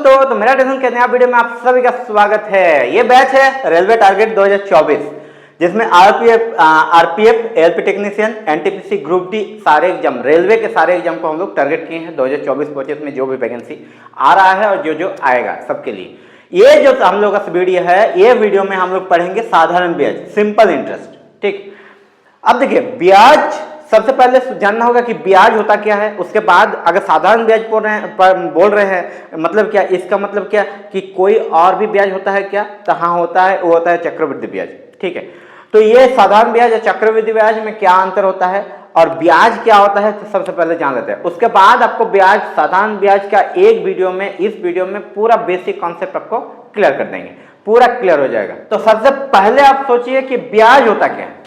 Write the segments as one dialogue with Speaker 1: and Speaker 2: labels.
Speaker 1: दोस्तों, तो मेरा ट्यूशन के नया वीडियो में आप सभी का स्वागत है। ये बैच है रेलवे टारगेट 2024, जिसमें RPF, LP technician, NTPC, group D सारे एग्जाम, रेलवे के सारे एग्जाम को हम लोग टारगेट किए हैं 2024-25 में जो भी वैकेंसी आ रहा है और जो आएगा सबके लिए। ये जो हम लोग का वीडियो है, ये वीडियो में हम लोग पढ़ेंगे साधारण ब्याज, सिंपल इंटरेस्ट। ठीक, अब देखिए ब्याज सबसे पहले जानना होगा कि ब्याज होता क्या है। उसके बाद अगर साधारण ब्याज बोल रहे हैं मतलब क्या, इसका मतलब क्या कि कोई और भी ब्याज होता है क्या, तो हाँ होता है, वो होता है चक्रवृद्धि ब्याज। ठीक है, तो ये साधारण ब्याज और चक्रवृद्धि ब्याज में क्या अंतर होता है और ब्याज क्या होता है, तो सबसे पहले जान लेते हैं। उसके बाद आपको ब्याज, साधारण ब्याज का एक वीडियो में, इस वीडियो में पूरा बेसिक कॉन्सेप्ट आपको क्लियर कर देंगे, पूरा क्लियर हो जाएगा। तो सबसे पहले आप सोचिए कि ब्याज होता क्या है।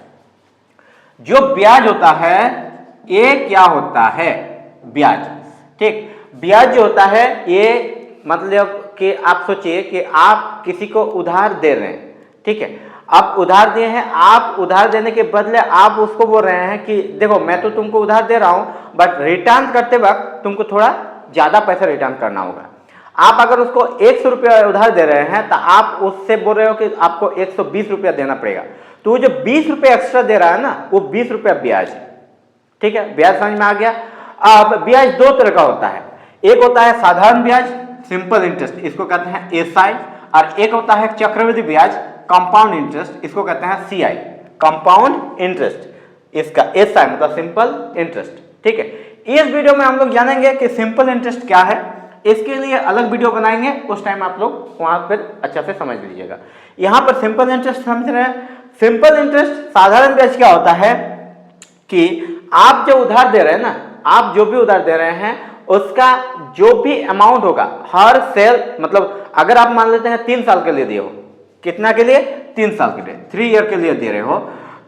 Speaker 1: जो ब्याज होता है ये क्या होता है, ब्याज। ठीक, ब्याज जो होता है ये मतलब कि आप सोचिए कि आप किसी को उधार दे रहे हैं। ठीक है, आप उधार दिए हैं, आप उधार देने के बदले आप उसको बोल रहे हैं कि देखो मैं तो तुमको उधार दे रहा हूं, बट रिटर्न करते वक्त तुमको थोड़ा ज्यादा पैसा रिटर्न करना होगा। आप अगर उसको 100 रुपया उधार दे रहे हैं तो आप उससे बोल रहे हो कि आपको 120 रुपया देना पड़ेगा। तो वो जो 20 रुपये एक्स्ट्रा दे रहा है ना, वो 20 रुपया ब्याज है। ठीक है, ब्याज समझ में आ गया। अब ब्याज दो तरह का होता है, एक होता है साधारण ब्याज, सिंपल इंटरेस्ट, इसको कहते हैं एसआई, और एक होता है चक्रवृद्धि ब्याज, कंपाउंड इंटरेस्ट, इसको कहते हैं सीआई, कंपाउंड इंटरेस्ट। इसका एसआई मतलब सिंपल इंटरेस्ट। ठीक है, इस वीडियो में हम लोग जानेंगे कि सिंपल इंटरेस्ट क्या है। इसके लिए अलग वीडियो बनाएंगे, उस टाइम आप लोग वहां पर अच्छा से समझ लीजिएगा। यहां पर सिंपल इंटरेस्ट समझ रहे हैं। सिंपल इंटरेस्ट, साधारण ब्याज क्या होता है कि आप जो उधार दे रहे हैं ना, आप जो भी उधार दे रहे हैं उसका जो भी अमाउंट होगा हर सेल, मतलब अगर आप मान लेते हैं 3 साल के लिए दिए हो, कितना के लिए, 3 साल के लिए, 3 ईयर के लिए दे रहे हो,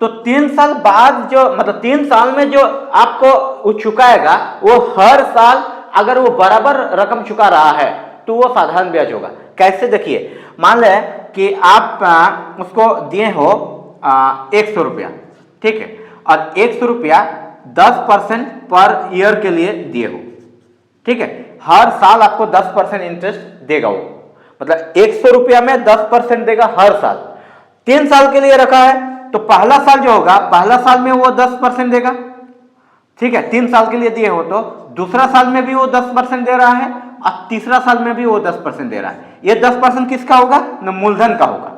Speaker 1: तो 3 साल बाद जो मतलब 3 साल में जो आपको वो चुकाएगा, वो हर साल अगर वो बराबर रकम चुका रहा है तो वो साधारण ब्याज होगा। कैसे, देखिए मान लें कि आप उसको दिए हो 100 रुपया। ठीक है, और 100 रुपया 10% पर ईयर के लिए दिए हो। ठीक है, हर साल आपको 10% इंटरेस्ट देगा वो, मतलब 100 रुपया में 10% देगा हर साल। 3 साल के लिए रखा है तो पहला साल जो होगा, पहला साल में वो 10% देगा। ठीक है, 3 साल के लिए दिए हो तो दूसरा साल में भी वो 10% दे रहा है और तीसरा साल में भी वो 10% दे रहा है। ये 10% किसका होगा, न मूलधन का होगा।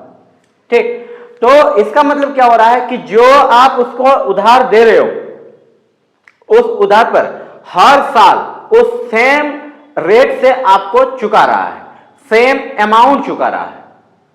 Speaker 1: ठीक, तो इसका मतलब क्या हो रहा है कि जो आप उसको उधार दे रहे हो, उस उधार पर हर साल उस सेम रेट से आपको चुका रहा है, सेम अमाउंट चुका रहा है।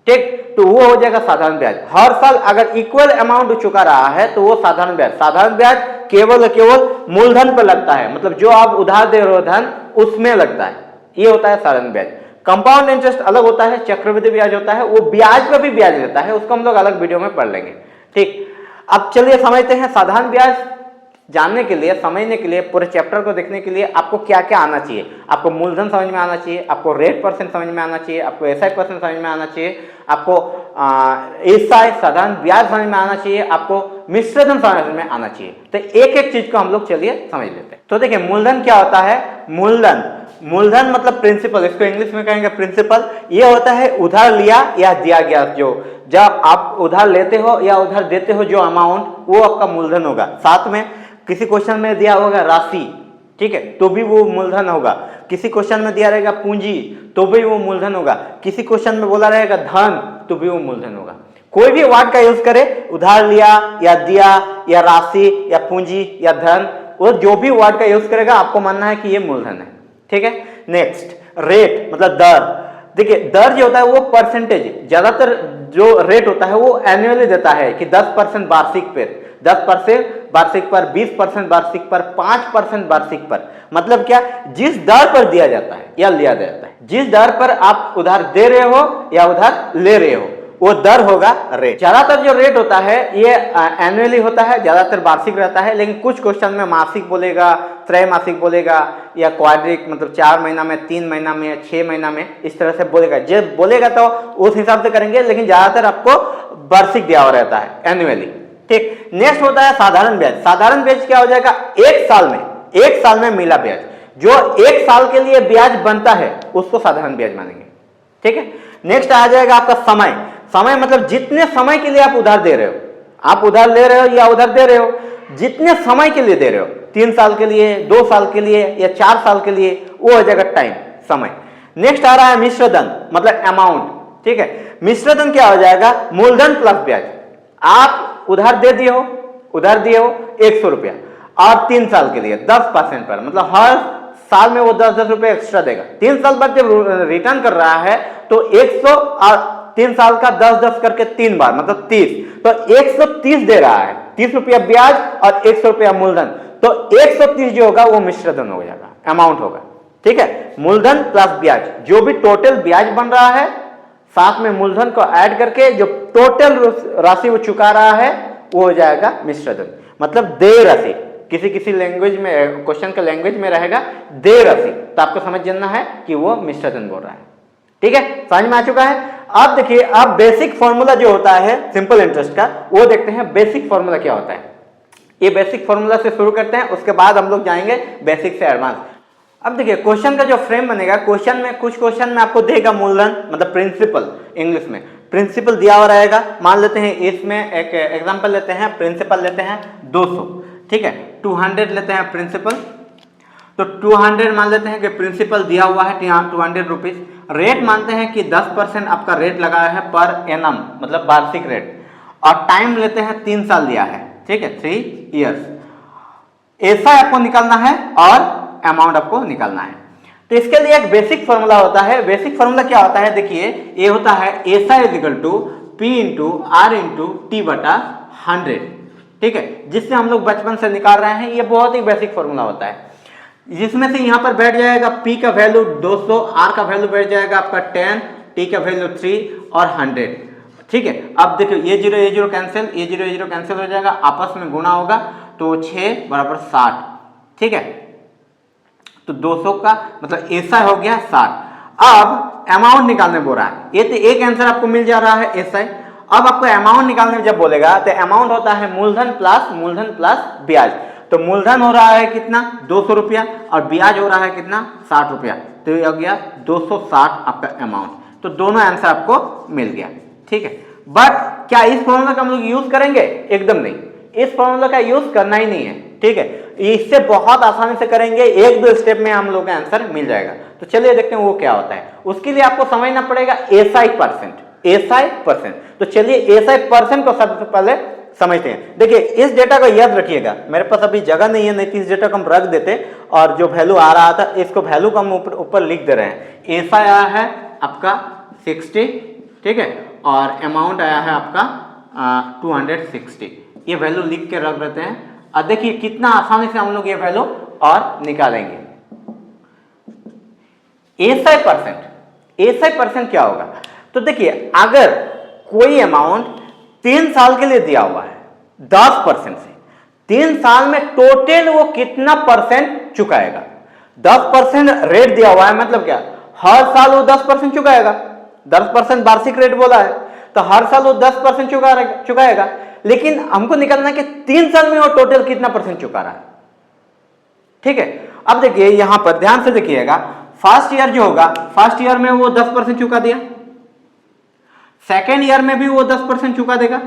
Speaker 1: ठीक, तो वो हो जाएगा साधारण ब्याज। हर साल अगर इक्वल अमाउंट चुका रहा है तो वो साधारण ब्याज। साधारण ब्याज केवल और केवल मूलधन पर लगता है, मतलब जो आप उधार दे रहे हो धन, उसमें लगता है। ये होता है साधारण ब्याज। कंपाउंड इंटरेस्ट अलग होता है, चक्रवृद्धि ब्याज होता है, वो ब्याज पर भी ब्याज लेता है, उसको हम लोग अलग वीडियो में पढ़ लेंगे। ठीक, अब चलिए समझते हैं साधारण ब्याज। जानने के लिए, समझने के लिए, पूरे चैप्टर को देखने के लिए आपको क्या क्या आना चाहिए। आपको मूलधन समझ में आना चाहिए, आपको रेट परसेंट समझ में आना चाहिए, आपको एसआई परसेंट समझ में आना चाहिए, आपको एसआई साधारण ब्याज समझ में आना चाहिए, आपको मिश्र धन समझ में आना चाहिए। तो एक एक चीज को हम लोग चलिए समझ लेते हैं। तो देखिए मूलधन क्या होता है। मूलधन मतलब प्रिंसिपल, इसको इंग्लिश में कहेंगे प्रिंसिपल। ये होता है उधार लिया या दिया गया, जो जब आप उधार लेते हो या उधार देते हो जो अमाउंट, वो आपका मूलधन होगा। साथ में किसी क्वेश्चन में दिया होगा राशि, ठीक है, तो भी वो मूलधन होगा। किसी क्वेश्चन में दिया रहेगा पूंजी, तो भी वो मूलधन होगा। किसी क्वेश्चन में बोला रहेगा धन, तो भी वो मूलधन होगा। कोई भी वर्ड का यूज करे, उधार लिया या दिया या राशि या पूंजी या धन, वो जो भी वर्ड का यूज करेगा आपको मानना है कि ये मूलधन है। ठीक है, नेक्स्ट रेट मतलब दर। देखिए दर जो होता है वो परसेंटेज, ज्यादातर जो रेट होता है वो एनुअली देता है कि 10% वार्षिक पे, 10% वार्षिक पर, 20% वार्षिक पर, 5% वार्षिक पर। मतलब क्या, जिस दर पर दिया जाता है या लिया जाता है, जिस दर पर आप उधार दे रहे हो या उधार ले रहे हो, वो दर होगा रेट। ज्यादातर जो रेट होता है ये एनुअली होता है, ज्यादातर वार्षिक रहता है, लेकिन कुछ क्वेश्चन में मासिक बोलेगा, त्रैमासिक बोलेगा या क्वाड्रिक मतलब 4 महीना में, 3 महीना में, 6 महीना में, इस तरह से बोलेगा। जब बोलेगा तो उस हिसाब से करेंगे, लेकिन ज्यादातर आपको वार्षिक दिया हुआ रहता है, एनुअली। ठीक, नेक्स्ट होता है साधारण ब्याज। साधारण ब्याज क्या हो जाएगा, एक साल में मिला ब्याज। जो 1 साल के लिए ब्याज बनता है उसको साधारण ब्याज मानेंगे। ठीक है, नेक्स्ट आ जाएगा आपका समय। समय मतलब जितने समय के लिए आप उधार दे रहे हो, आप उधार ले रहे हो या उधार दे रहे हो, जितने समय के लिए दे रहे हो, 3 साल के लिए, 2 साल के लिए या 4 साल के लिए, वो हो जाएगा टाइम, समय। नेक्स्ट आ रहा है मिश्र धन मतलब अमाउंट। ठीक है, मिश्र धन क्या हो जाएगा, मूलधन प्लस ब्याज। आप उधार दे दिए हो, उधार दिए हो 100 रुपया और 3 साल के लिए 10% पर, मतलब हर साल में वो 10-10 रुपए एक्स्ट्रा देगा। 3 साल बाद जब रिटर्न कर रहा है तो 100 और 3 साल का 10-10 करके 3 बार मतलब 30, तो 130 दे रहा है, 30 रुपया ब्याज और 100 रुपया मूलधन, तो 130 जो होगा वो मिश्र धन हो जाएगा, अमाउंट होगा। ठीक है, मूलधन प्लस ब्याज, जो भी टोटल ब्याज बन रहा है साथ में मूलधन को ऐड करके जो टोटल राशि वो चुका रहा है वो हो जाएगा मिश्र धन, मतलब देय राशि। किसी किसी लैंग्वेज में, क्वेश्चन के लैंग्वेज में रहेगा देय राशि, तो आपको समझ जाना है कि वो मिश्र धन बोल रहा है। ठीक है, समझ में आ चुका है। अब देखिए, अब बेसिक फॉर्मूला जो होता है सिंपल इंटरेस्ट का, वो देखते हैं बेसिक फॉर्मूला क्या होता है। ये बेसिक फॉर्मूला से शुरू करते हैं, उसके बाद हम लोग जाएंगे बेसिक से एडवांस। अब देखिए, क्वेश्चन का जो फ्रेम बनेगा, क्वेश्चन में कुछ क्वेश्चन में आपको देगा मूलधन मतलब प्रिंसिपल, इंग्लिश में प्रिंसिपल दिया हुआ रहेगा। मान लेते हैं इसमें एक एग्जांपल लेते हैं, प्रिंसिपल लेते हैं 200। ठीक है, 200 लेते हैं प्रिंसिपल, तो 200 मान लेते हैं कि प्रिंसिपल दिया हुआ है 200 रुपीज। रेट मानते हैं कि 10% आपका रेट लगा है पर एनम मतलब वार्षिक रेट, और टाइम लेते हैं 3 साल दिया है। ठीक है, 3 इयर्स। ऐसा आपको निकालना है और अमाउंट आपको निकालना है। तो इसके लिए एक बेसिक फॉर्मूला होता है। बेसिक फॉर्मूला क्या होता है, देखिए ये होता है ऐसा equal to P into R into T बटा 100। ठीक है, जिससे हम लोग बचपन से निकाल रहे हैं, ये बहुत ही बेसिक फॉर्मूला होता है, जिसमें से यहाँ पर बैठ जाएगा P का वैल्यू 200, R का वैल्यू बैठ जाएगा आपका 10, T का वैल्यू 3 और 100। ठीक है, अब देखिए ये 0 कैंसिल, ये 0 कैंसिल हो जाएगा, आपस में गुणा होगा तो 6 बराबर 60। ठीक है, तो 200 का मतलब ऐसा हो गया 60। अब अमाउंट निकालने बोल रहा है, ये तो एक आंसर आपको मिल जा रहा है ऐसा। अब आपको अमाउंट निकालने जब बोलेगा तो अमाउंट होता है मूलधन प्लस ब्याज। तो मूलधन हो रहा है कितना 200 रुपया और ब्याज हो रहा है कितना 60 रुपया, तो ये हो गया 260 आपका अमाउंट। तो दोनों आंसर आपको मिल गया। ठीक है, बट क्या इस फॉर्मूला का हम लोग यूज करेंगे? एकदम नहीं, इस फॉर्मूला का यूज करना ही नहीं है। ठीक है, इससे बहुत आसानी से करेंगे, 1-2 स्टेप में हम लोग का आंसर मिल जाएगा। तो चलिए देखते हैं वो क्या होता है। उसके लिए आपको समझना पड़ेगा एसआई परसेंट। तो चलिए एसआई परसेंट को सबसे पहले समझते हैं। देखिए इस डेटा को याद रखिएगा, मेरे पास अभी जगह नहीं है, नहीं तो इस डेटा को हम रख देते और जो वैल्यू आ रहा था इसको वैल्यू को हम ऊपर लिख दे रहे हैं। एसआई आया है आपका 60, ठीक है, और अमाउंट आया है आपका 260। ये वैल्यू लिख के रख देते हैं और देखिए कितना आसानी से हम लोग ये वैल्यू और निकालेंगे। एसआई परसेंट क्या होगा? तो देखिए अगर कोई अमाउंट 3 साल के लिए दिया हुआ है 10% से, 3 साल में टोटल वो कितना परसेंट चुकाएगा? 10% रेट दिया हुआ है, मतलब क्या हर साल वो 10% चुकाएगा। 10% वार्षिक रेट बोला है, तो हर साल वो 10% चुकाएगा। लेकिन हमको निकालना है कि 3 साल में वो टोटल कितना परसेंट चुका रहा है। ठीक है, अब देखिए यहां पर ध्यान से देखिएगा, फर्स्ट ईयर जो होगा, फर्स्ट ईयर में वो 10% चुका दिया, सेकेंड ईयर में भी वो 10% चुका देगा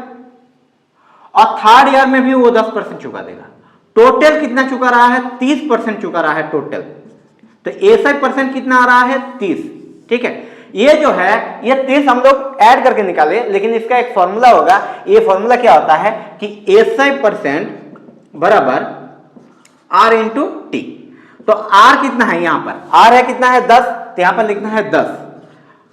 Speaker 1: और थर्ड ईयर में भी वो 10% चुका देगा। टोटल कितना चुका रहा है? 30% चुका रहा है टोटल। तो एसआई परसेंट कितना आ रहा है? 30। ठीक है, ये जो है ये 30 हम लोग ऐड करके निकाले, लेकिन इसका एक फॉर्मूला होगा। ये फॉर्मूला क्या होता है कि एसआई परसेंट बराबर आर इंटू टी। तो आर कितना है यहां पर? आर है कितना है 10, तो यहां पर लिखना है 10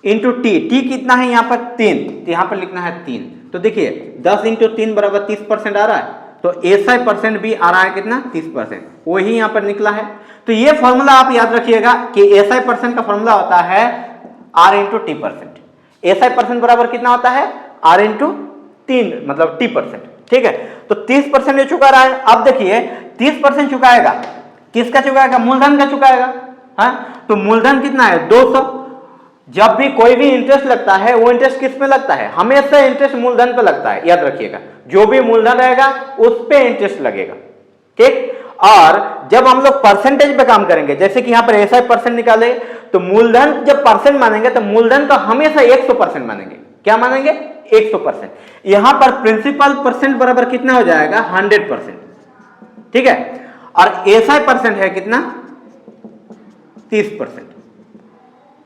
Speaker 1: इंटू टी। टी कितना है यहां पर? 3, तो यहां पर लिखना है 3। तो देखिए 10 इंटू 3 बराबर 30% आ रहा है, तो एसआई परसेंट भी आ रहा है कितना? 30%। वही यहां पर निकला है। तो ये फॉर्मूला आप याद रखिएगा कि एसआई परसेंट का फॉर्मूला होता है R into T percent. SI percent बराबर कितना होता है? आर इंटू 3 मतलब टी परसेंट। ठीक है, तो 30% ये चुका रहा है। अब देखिए 30% चुकाएगा, किसका चुकाएगा? मूलधन का चुकाएगा। हाँ, तो मूलधन कितना है? 200। जब भी कोई भी इंटरेस्ट लगता है वो इंटरेस्ट किस पे लगता है? हमेशा इंटरेस्ट मूलधन पे लगता है, याद रखिएगा। जो भी मूलधन रहेगा उस पे इंटरेस्ट लगेगा। ठीक, और जब हम लोग परसेंटेज पे काम करेंगे, जैसे कि यहाँ पर ऐसा परसेंट निकाले, तो मूलधन जब परसेंट मानेंगे तो मूलधन का हमेशा 100% मानेंगे। क्या मानेंगे? 100%। यहां पर प्रिंसिपल परसेंट बराबर कितना हो जाएगा? 100%। ठीक है, और ऐसा परसेंट है कितना? 30%।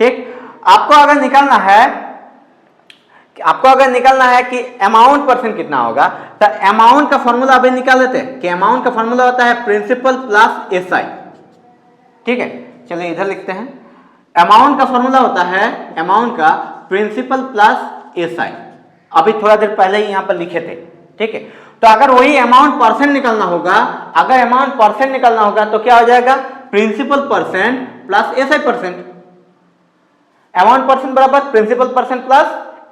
Speaker 1: ठीक, आपको अगर निकालना है कि अमाउंट परसेंट कितना होगा, तो अमाउंट का फॉर्मूला अभी निकाल लेते हैं कि अमाउंट का फॉर्मूला होता है प्रिंसिपल प्लस एसआई। ठीक है, चलिए इधर लिखते हैं। अमाउंट का फॉर्मूला होता है अमाउंट का प्रिंसिपल प्लस एसआई। अभी थोड़ा देर पहले ही यहां पर लिखे थे। ठीक है, तो अगर वही अमाउंट परसेंट निकालना होगा, तो क्या हो जाएगा? Principal percent plus SI percent. Amount percent बराबर principal percent plus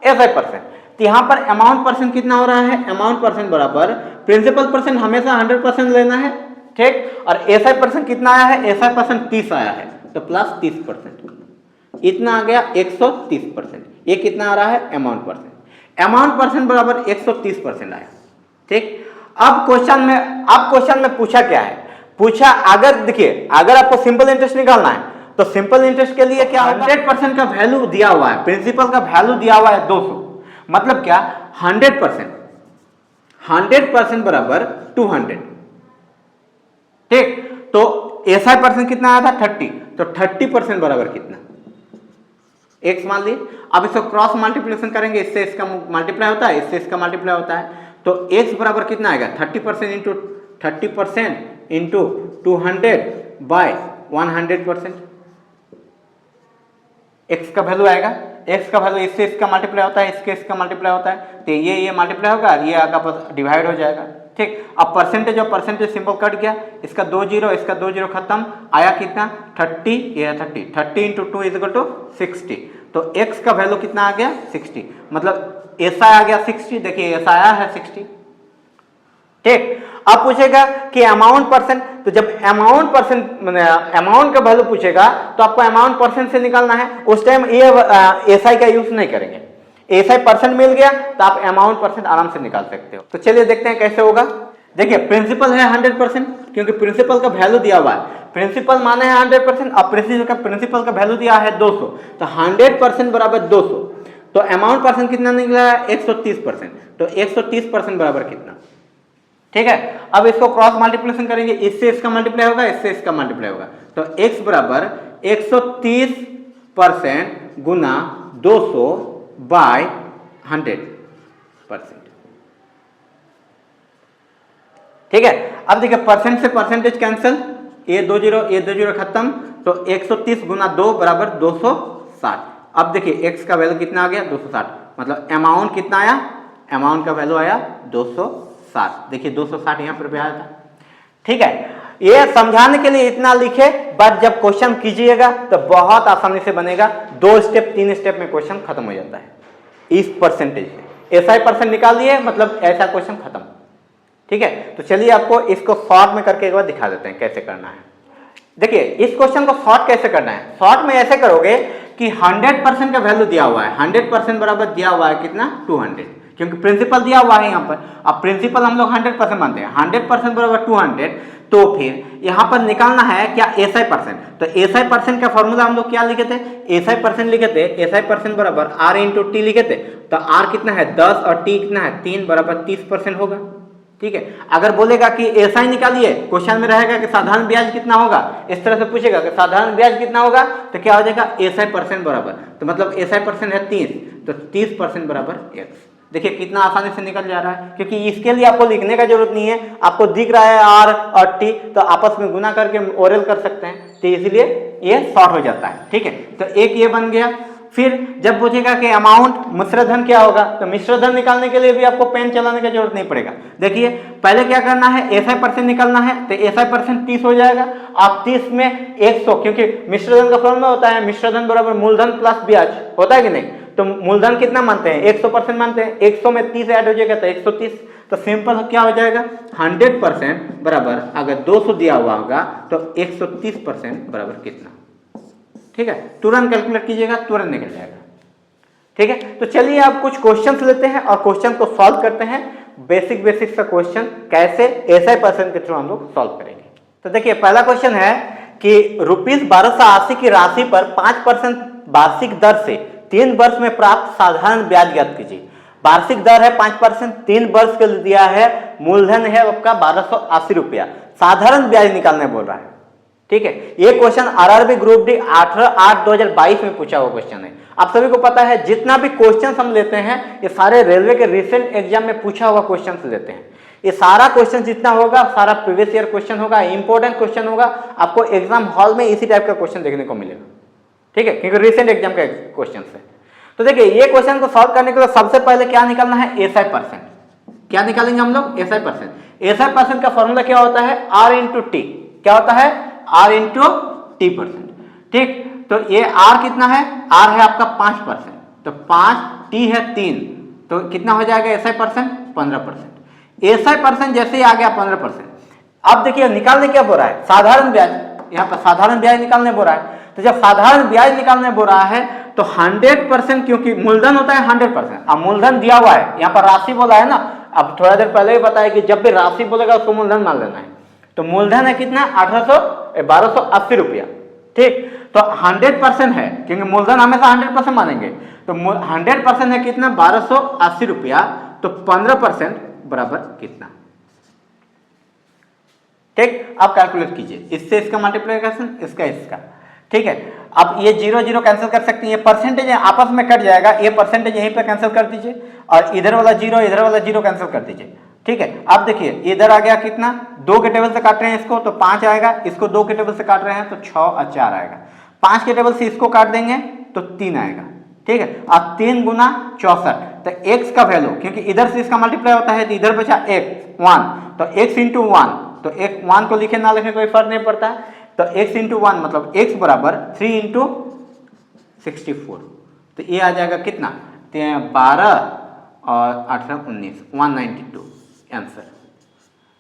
Speaker 1: SI percent. तो यहां पर अमाउंट परसेंट कितना हो रहा है? अमाउंट परसेंट बराबर प्रिंसिपल परसेंट हमेशा 100% लेना है। ठीक, और एसआई परसेंट कितना आया है? एसआई परसेंट 30 आया है, तो प्लस 30%। इतना आ गया 130%। ये कितना आ रहा है? Amount percent. अमाउंट परसेंट बराबर 130% आया। ठीक, अब क्वेश्चन में पूछा क्या है? पूछा, अगर देखिए, अगर आपको सिंपल इंटरेस्ट निकालना है तो सिंपल इंटरेस्ट के लिए क्या होगा? 100% का वैल्यू दिया हुआ है, प्रिंसिपल का वैल्यू दिया हुआ है 200, मतलब क्या? 100% बराबर 200। ठीक, तो एसआई परसेंट कितना आया था? 30, तो 30% बराबर कितना? एक्स मान लिए। अब इसको क्रॉस मल्टीप्लिकेशन करेंगे, इससे इसका मल्टीप्लाई होता है, इससे इसका मल्टीप्लाई होता है, तो एक्स बराबर कितना आएगा? 30% इंटू 200 बाय 100%। एक्स का वैल्यू आएगा, एक्स का वैल्यू इससे इसका मल्टीप्लाई होता है, इसके इसका मल्टीप्लाई होता है, तो ये मल्टीप्लाई होगा, ये आपका डिवाइड हो जाएगा। ठीक, अब परसेंटेज और परसेंटेज सिंपल कट गया, इसका 2 जीरो, इसका 2 जीरो खत्म, आया कितना? 30, ये 30 इंटू 2 इज इक्वल टू 60। तो x का वैल्यू कितना आ गया? 60, मतलब ऐसा आ गया 60। देखिए ऐसा आया है 60। ठीक, अब पूछेगा कि अमाउंट परसेंट, तो जब अमाउंट का वैल्यू पूछेगा तो आपको अमाउंट परसेंट से निकालना है। उस टाइम ये एसआई का यूज नहीं करेंगे। एसआई परसेंट मिल गया तो आप अमाउंट परसेंट आराम से निकाल सकते हो। तो चलिए देखते हैं कैसे होगा। देखिए प्रिंसिपल है 100%, क्योंकि प्रिंसिपल का वैल्यू दिया हुआ है, प्रिंसिपल माने है 100%, अब प्रिंसिपल का वैल्यू दिया है 200, तो 100% बराबर 200। तो अमाउंट परसेंट कितना निकला है? 130%। तो 130% बराबर कितना? ठीक है, अब इसको क्रॉस मल्टीप्लिकेशन करेंगे, इससे इसका मल्टीप्लाई होगा, इससे इसका मल्टीप्लाई होगा, तो x बराबर 130% गुना 200 बाय 100%। ठीक है, अब देखिए परसेंट से परसेंटेज कैंसिल, ये 2 जीरो खत्म, तो 130 गुना 2 बराबर 260। अब देखिए x का वैल्यू कितना आ गया? 260, मतलब अमाउंट कितना आया? अमाउंट का वैल्यू आया 260। देखिए 260 यहां पर भी आया था। ठीक है, ये समझाने के लिए इतना लिखे, बट जब क्वेश्चन कीजिएगा तो बहुत आसानी से बनेगा। 2 स्टेप 3 स्टेप में क्वेश्चन खत्म हो जाता है इस परसेंटेज से। एसआई परसेंट निकाल लिए, मतलब ऐसा क्वेश्चन खत्म। ठीक है, तो चलिए आपको इसको शॉर्ट में करके एक बार दिखा देते हैं कैसे करना है। देखिए इस क्वेश्चन को शॉर्ट कैसे करना है। शॉर्ट में ऐसे करोगे कि 100% का वैल्यू दिया हुआ है, 100% बराबर दिया हुआ है कितना? 200, क्योंकि प्रिंसिपल दिया हुआ है यहाँ पर। अब प्रिंसिपल हम लोग 100% मानते हैं, 100% बराबर 200, तो फिर यहाँ पर निकालना है क्या? SI percent. तो एसआई परसेंट का फॉर्मूला हम लोग क्या लिखे थे? एसआई परसेंट लिखे थे, एसआई परसेंट बराबर आर इंटू टी लिखे थे। तो आर कितना है? 10 और टी कितना है? 3 बराबर 30% होगा। ठीक है, अगर बोलेगा कि एसआई निकालिए, क्वेश्चन में रहेगा कि साधारण ब्याज कितना होगा, इस तरह से पूछेगा कि साधारण ब्याज कितना होगा, तो क्या हो जाएगा? एसआई परसेंट बराबर, तो मतलब एसआई परसेंट है 30, तो 30% बराबर एक्स। देखिए कितना आसानी से निकल जा रहा है, क्योंकि इसके लिए आपको लिखने का जरूरत नहीं है, आपको दिख रहा है आर और टी, तो आपस में गुना करके ओरल कर सकते हैं, तो इसलिए ये शॉर्ट हो जाता है। ठीक है, तो एक ये बन गया। फिर जब पूछेगा कि अमाउंट मिश्रधन क्या होगा, तो मिश्रधन निकालने के लिए भी आपको पेन चलाने की जरूरत नहीं पड़ेगा। देखिए पहले क्या करना है? एसआई परसेंट निकालना है, तो एसआई परसेंट 30 हो जाएगा। आप 30 में 100, क्योंकि मिश्रधन का फॉर्मूला होता है मिश्रधन बराबर मूलधन प्लस ब्याज, होता है कि नहीं? तो मूलधन कितना मानते हैं? 100% मानते हैं, 100 में 30 ऐड हो जाएगा तो 130। तो सिंपल क्या हो जाएगा? 100% बराबर, अगर 200 दिया हुआ होगा तो 130% बराबर कितना? ठीक है, तुरंत कैलकुलेट कीजिएगा, तुरंत निकल जाएगा। ठीक है, तो चलिए आप कुछ क्वेश्चंस लेते हैं और क्वेश्चन को सॉल्व करते हैं। बेसिक सा क्वेश्चन कैसे एसआई परसेंट के थ्रू हम लोग सॉल्व करेंगे। तो देखिए पहला क्वेश्चन है कि ₹1280 की राशि पर 5% वार्षिक दर से 3 वर्ष में प्राप्त साधारण ब्याज ज्ञात कीजिए। वार्षिक दर है 5%, 3 वर्ष के लिए दिया है, मूलधन है आपका ₹1280, साधारण ब्याज निकालने बोल रहा है। ठीक है, ये क्वेश्चन आरआरबी ग्रुप डी 18/8/2022 में पूछा हुआ क्वेश्चन है। आप सभी को पता है जितना भी क्वेश्चन हम लेते हैं ये सारे रेलवे के रिसेंट एग्जाम में पूछा हुआ क्वेश्चन लेते हैं। ये सारा क्वेश्चन जितना होगा सारा प्रीवियस ईयर क्वेश्चन होगा, इंपॉर्टेंट क्वेश्चन होगा, आपको एग्जाम हॉल में इसी टाइप का क्वेश्चन देखने को मिलेगा। ठीक है, क्योंकि रिसेंट एग्जाम का क्वेश्चन है। तो देखिए ये क्वेश्चन को सॉल्व करने के लिए सबसे पहले क्या निकालना है, SI%। क्या निकालेंगे हम लोग, SI%। SI% का फॉर्मूला क्या होता है, R/T। क्या होता है, R/T%। ठीक, तो ये R कितना है, R है आपका 5%, तो 5, T है 3, तो कितना हो जाएगा SI%, 15%। SI% जैसे ही आ गया 15%। अब देखिए निकालने क्या बोल रहा है, साधारण ब्याज, यहाँ पर साधारण ब्याज निकालने बोल रहा है। तो जब साधारण ब्याज निकालने बोल रहा है तो 100%, क्योंकि मूलधन होता है 100%। अब मूलधन दिया हुआ है, यहाँ पर राशि बोला है ना, अब थोड़ा देर पहले ही बताया कि जब भी राशि बोलेगा उसको मूलधन मान लेना है। तो मूलधन है कितना, ₹1280। ठीक, तो 100% है, क्योंकि मूलधन हमेशा 100% मानेंगे, तो 100% है कितना, ₹1280, तो 15% बराबर कितना। ठीक, आप कैलकुलेट कीजिए, इससे इसका मल्टीप्लिकेशन, इसका। ठीक है, अब ये 0 0 कैंसिल कर सकते हैं, ये परसेंटेज आपस में कट जाएगा, ये परसेंटेज यहीं पे कैंसिल कर दीजिए और इधर वाला 0 इधर वाला 0 कैंसिल कर दीजिए। ठीक है, अब देखिए इधर आ गया कितना, 2 के टेबल से काट रहे हैं इसको तो 5 आएगा, इसको 2 के टेबल से काट रहे हैं तो 6 और 4 आएगा, 5 के टेबल से इसको काट देंगे तो 3 आएगा। ठीक है, अब 3 गुना 64, तो x का वैल्यू, क्योंकि इधर से इसका मल्टीप्लाई होता है तो इधर बचा x 1, तो x इंटू 1, तो एक 1 को लिखे ना लिखे कोई फर्क नहीं पड़ता, तो x इंटू 1 मतलब x बराबर 3 इंटू 64, तो ये आ जाएगा कितना, 12 और 18 19, 192 आंसर।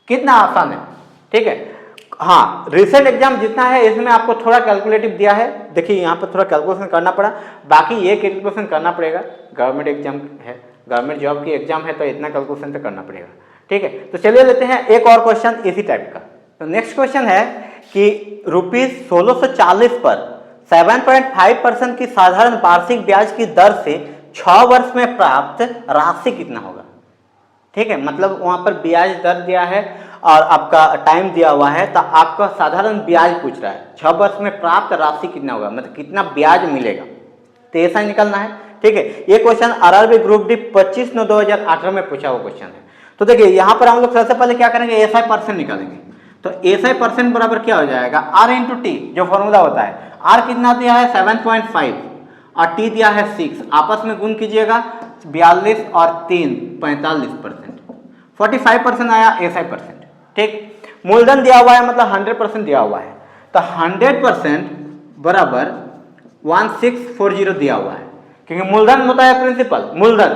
Speaker 1: कितना आसान है। ठीक है, हाँ रिसेंट एग्जाम जितना है इसमें आपको थोड़ा कैलकुलेटिव दिया है, देखिए यहाँ पर थोड़ा कैलकुलेशन करना पड़ा, बाकी ये कैलकुलेशन करना पड़ेगा, गवर्नमेंट एग्जाम है, गवर्नमेंट जॉब की एग्जाम है तो इतना कैलकुलेशन तो करना पड़ेगा। ठीक है, तो चलिए लेते हैं एक और क्वेश्चन इसी टाइप का। तो नेक्स्ट क्वेश्चन है कि ₹1640 पर 7.5% की साधारण वार्षिक ब्याज की दर से 6 वर्ष में प्राप्त राशि कितना होगा। ठीक है, मतलब वहां पर ब्याज दर दिया है और आपका टाइम दिया हुआ है, तो आपका साधारण ब्याज पूछ रहा है, 6 वर्ष में प्राप्त राशि कितना होगा, मतलब कितना ब्याज मिलेगा, तो ऐसा निकलना है। ठीक है, ये क्वेश्चन आरआरबी ग्रुप डी 25/9/2018 में पूछा हुआ क्वेश्चन है। तो देखिए यहाँ पर हम लोग सबसे पहले क्या करेंगे, SI% निकालेंगे। तो SI% बराबर क्या हो जाएगा, R/T, जो फॉर्मूला होता है, R कितना दिया है 7.5 और T दिया है 6, आपस में गुण कीजिएगा, 42 और 3 45%, 45% आया SI%। ठीक, मूलधन दिया हुआ है मतलब 100% दिया हुआ है, तो 100% बराबर 1640 दिया हुआ है, क्योंकि मूलधन होता है प्रिंसिपल, मूलधन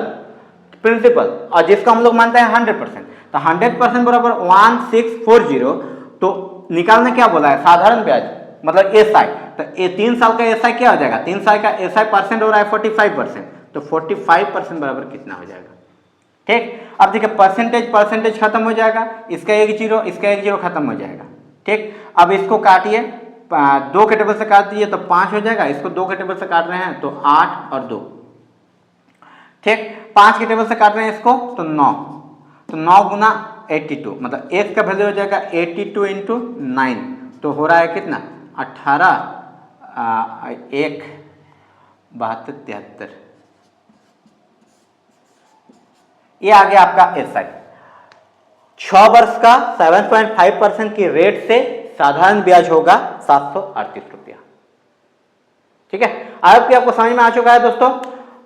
Speaker 1: प्रिंसिपल, और जिसका हम लोग मानते हैं 100%, तो 100% बराबर 1640, तो निकालने क्या बोला है, साधारण ब्याज मतलब SI, तो ये 3 साल का SI क्या हो जाएगा, 3 साल का SI% हो रहा है 45%, तो 45% बराबर कितना हो जाएगा। ठीक, अब देखिए परसेंटेज खत्म हो जाएगा, इसका एक 0 खत्म हो जाएगा। ठीक, अब इसको काटिए, 2 के टेबल से काट दिए तो 5 हो जाएगा, इसको 2 के टेबल से काट रहे हैं तो 8 और 2। ठीक, 5 के टेबल से काट रहे हैं इसको तो 9, तो 9 गुना 82, मतलब x का वैल्यू हो जाएगा 82 इंटू 9, तो हो रहा है कितना 18 1 72 73, ये आ गया आपका SI। 6 वर्ष का 7.5% की रेट से साधारण ब्याज होगा ₹738। ठीक है, आई होप कि आपको समझ में आ चुका है दोस्तों।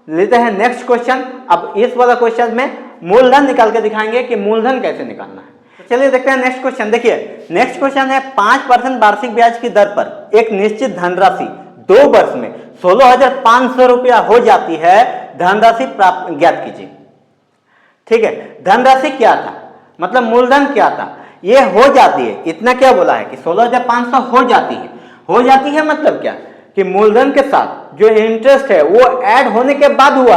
Speaker 1: लेते हैं नेक्स्ट क्वेश्चन। अब इस वाला क्वेश्चन में मूलधन निकाल के दिखाएंगे कि मूलधन कैसे निकालना है। तो चलिए देखते हैं नेक्स्ट क्वेश्चन। देखिए नेक्स्ट क्वेश्चन है 5% वार्षिक ब्याज की दर पर एक निश्चित धनराशि 2 वर्ष में 16,500 रुपया हो जाती है, धनराशि प्राप्त ज्ञात कीजिए। ठीक है, धनराशि क्या था, मतलब मूलधन क्या था, ये हो जाती है, इतना क्या बोला है कि 16,500 हो जाती है मतलब क्या कि मूलधन के साथ जो इंटरेस्ट है वो ऐड होने के बाद हुआ,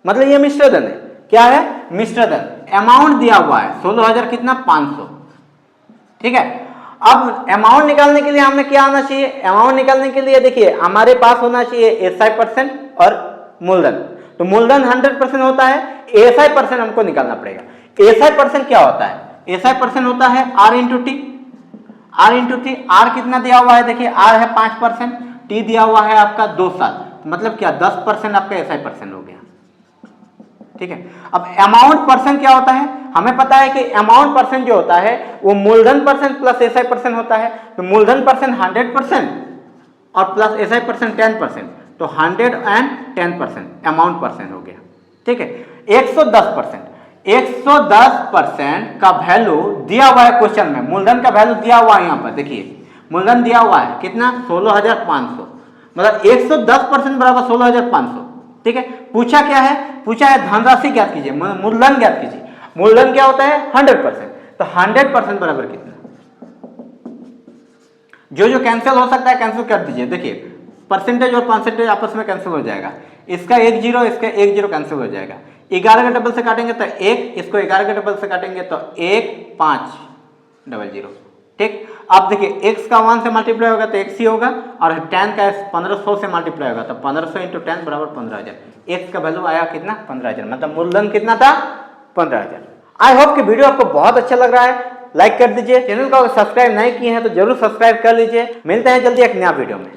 Speaker 1: मतलब ये मिश्र धन है। क्या है, मिश्र धन। अमाउंट दिया हुआ है 16,000 कितना 500। ठीक है, अब अमाउंट निकालने के लिए हमें क्या आना चाहिए? अमाउंट निकालने के लिए देखिए हमारे पास होना चाहिए SI% और मूलधन। तो मूलधन 100% होता है, SI% हमको निकालना पड़ेगा। SI% क्या होता है? SI% होता है R इंटू टी। R कितना दिया हुआ है? देखिए R है 5%, T दिया हुआ है आपका 2 साल, मतलब क्या 10% आपका SI% हो गया। ठीक है। अब अमाउंट परसेंट क्या होता है? हमें पता है कि अमाउंट परसेंट जो होता है वो मूलधन परसेंट प्लस SI% होता है। तो मूलधन परसेंट 100% और प्लस SI% 10%, तो 110% अमाउंट परसेंट हो गया। ठीक है। 110% 110% का वैल्यू दिया हुआ है क्वेश्चन में, मूलधन का वैल्यू दिया हुआ है यहाँ पर। देखिए मूलधन दिया हुआ है कितना? 16,500, मतलब 110% बराबर 16,500। ठीक है। पूछा क्या है? पूछा है धनराशि ज्ञात कीजिए, मूलधन ज्ञात कीजिए। मूलधन क्या होता है? 100%। तो 100% बराबर कितना? जो जो कैंसिल हो सकता है कैंसिल कर दीजिए। देखिए परसेंटेज और परसेंटेज आपस में कैंसिल हो जाएगा, इसका 1 0, इसका 1 0 कैंसिल हो जाएगा। 11 के डबल से काटेंगे तो 1, इसको 11 के डबल से काटेंगे तो 1 5 00। ठीक। अब देखिए x का 1 से मल्टीप्लाई होगा तो x ही होगा, और 10 का 1500 से मल्टीप्लाई होगा तो 1500 इंटू 10 बराबर 15,000। x का वैल्यू आया कितना? 15,000, मतलब मूलधन कितना था? 15,000। आई होप कि वीडियो आपको बहुत अच्छा लग रहा है। लाइक कर दीजिए, चैनल को अगर सब्सक्राइब नहीं किए हैं तो जरूर सब्सक्राइब कर लीजिए। मिलते हैं जल्दी एक नया वीडियो में।